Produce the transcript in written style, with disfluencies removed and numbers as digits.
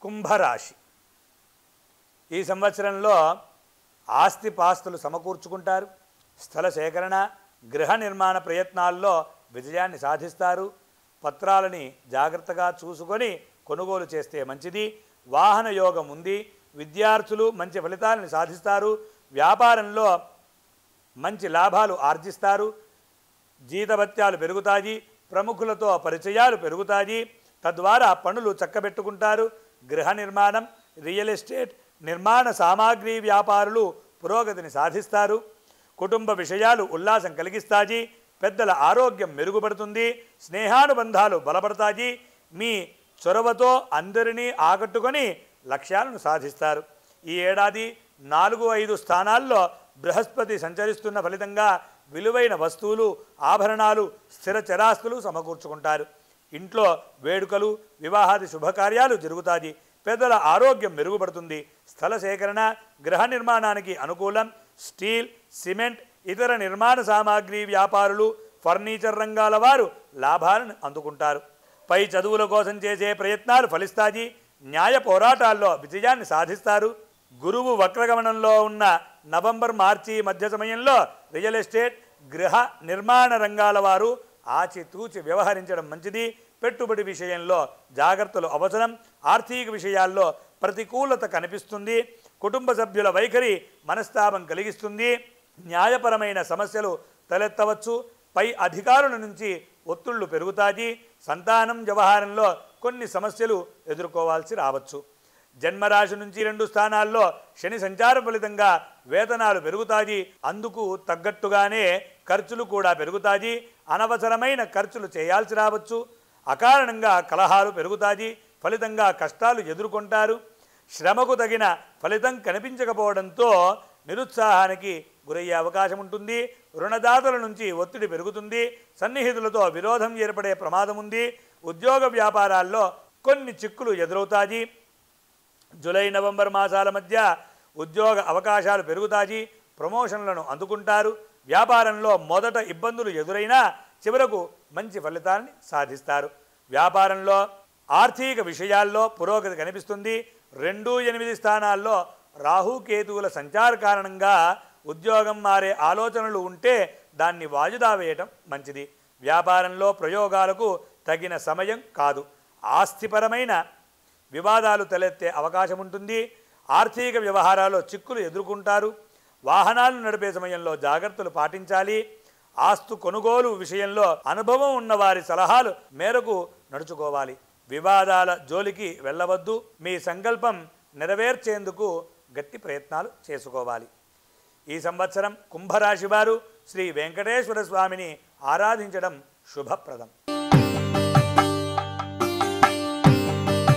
కుంభరాశి ఈ సంవత్సరంలో ఆస్తిపాస్తులు సమకూర్చుకుంటారు. స్థల సేకరణ, గృహ నిర్మాణ ప్రయత్నాల్లో విజయాన్ని సాధిస్తారు. పత్రాలని జాగ్రత్తగా చూసుకొని కొనుగోలు చేస్తే మంచిది. వాహన యోగం ఉంది. విద్యార్థులు మంచి ఫలితాలను సాధిస్తారు. వ్యాపారంలో మంచి లాభాలు ఆర్జిస్తారు. జీతభత్యాలు పెరుగుతాయి. ప్రముఖులతో పరిచయాలు పెరుగుతాయి. తద్వారా పనులు చక్కబెట్టుకుంటారు. గృహ నిర్మాణం, రియల్ ఎస్టేట్, నిర్మాణ సామాగ్రి వ్యాపారులు పురోగతిని సాధిస్తారు. కుటుంబ విషయాలు ఉల్లాసం కలిగిస్తాయి. పెద్దల ఆరోగ్యం మెరుగుపడుతుంది. స్నేహానుబంధాలు బలపడతాయి. మీ చొరవతో అందరినీ ఆకట్టుకొని లక్ష్యాలను సాధిస్తారు. ఈ ఏడాది 4-5 స్థానాల్లో బృహస్పతి సంచరిస్తున్న ఫలితంగా విలువైన వస్తువులు, ఆభరణాలు, స్థిర చరాస్తులు సమకూర్చుకుంటారు. ఇంట్లో వేడుకలు, వివాహాది శుభకార్యాలు జరుగుతాయి. పెద్దల ఆరోగ్యం మెరుగుపడుతుంది. స్థల సేకరణ, గృహ నిర్మాణానికి అనుకూలం. స్టీల్, సిమెంట్, ఇతర నిర్మాణ సామాగ్రి వ్యాపారులు, ఫర్నిచర్ రంగాల వారు లాభాలను అందుకుంటారు. పై చదువుల కోసం చేసే ప్రయత్నాలు ఫలిస్తాయి. న్యాయ పోరాటాల్లో విజయాన్ని సాధిస్తారు. గురువు వక్రగమనంలో ఉన్న నవంబర్, మార్చి మధ్య సమయంలో రియల్ ఎస్టేట్, గృహ నిర్మాణ రంగాల వారు ఆచితూచి వ్యవహరించడం మంచిది. పెట్టుబడి విషయంలో జాగ్రత్తలు అవసరం. ఆర్థిక విషయాల్లో ప్రతికూలత కనిపిస్తుంది. కుటుంబ సభ్యుల వైఖరి మనస్తాపం కలిగిస్తుంది. న్యాయపరమైన సమస్యలు తలెత్తవచ్చు. పై అధికారుల నుంచి ఒత్తిళ్లు పెరుగుతాయి. సంతానం వ్యవహారంలో కొన్ని సమస్యలు ఎదుర్కోవాల్సి రావచ్చు. జన్మరాశి నుంచి 2 స్థానాల్లో శని సంచారం ఫలితంగా వేతనాలు పెరుగుతాయి. అందుకు తగ్గట్టుగానే ఖర్చులు కూడా పెరుగుతాయి. అనవసరమైన ఖర్చులు చేయాల్సి రావచ్చు. అకారణంగా కలహాలు పెరుగుతాయి. ఫలితంగా కష్టాలు ఎదుర్కొంటారు. శ్రమకు తగిన ఫలితం కనిపించకపోవడంతో నిరుత్సాహానికి గురయ్యే అవకాశం ఉంటుంది. రుణదాతల నుంచి ఒత్తిడి పెరుగుతుంది. సన్నిహితులతో విరోధం ఏర్పడే ప్రమాదం ఉంది. ఉద్యోగ వ్యాపారాల్లో కొన్ని చిక్కులు ఎదురవుతాయి. జూలై, నవంబర్ మాసాల మధ్య ఉద్యోగ అవకాశాలు పెరుగుతాయి. ప్రమోషన్లను అందుకుంటారు. వ్యాపారంలో మొదట ఇబ్బందులు ఎదురైనా చివరకు మంచి ఫలితాన్ని సాధిస్తారు. వ్యాపారంలో ఆర్థిక విషయాల్లో పురోగతి కనిపిస్తుంది. 2-8 స్థానాల్లో రాహుకేతువుల సంచార కారణంగా ఉద్యోగం మారే ఆలోచనలు ఉంటే దాన్ని వాయిదా వేయటం మంచిది. వ్యాపారంలో ప్రయోగాలకు తగిన సమయం కాదు. ఆస్తిపరమైన వివాదాలు తలెత్తే అవకాశం ఉంటుంది. ఆర్థిక వ్యవహారాల్లో చిక్కులు ఎదుర్కొంటారు. వాహనాలు నడిపే సమయంలో జాగ్రత్తలు పాటించాలి. ఆస్తు కొనుగోలు విషయంలో అనుభవం ఉన్నవారి సలహాలు మేరకు నడుచుకోవాలి. వివాదాల జోలికి వెళ్ళవద్దు. మీ సంకల్పం నెరవేర్చేందుకు గట్టి ప్రయత్నాలు చేసుకోవాలి. ఈ సంవత్సరం కుంభరాశి వారు శ్రీ వెంకటేశ్వర స్వామిని ఆరాధించడం శుభప్రదం.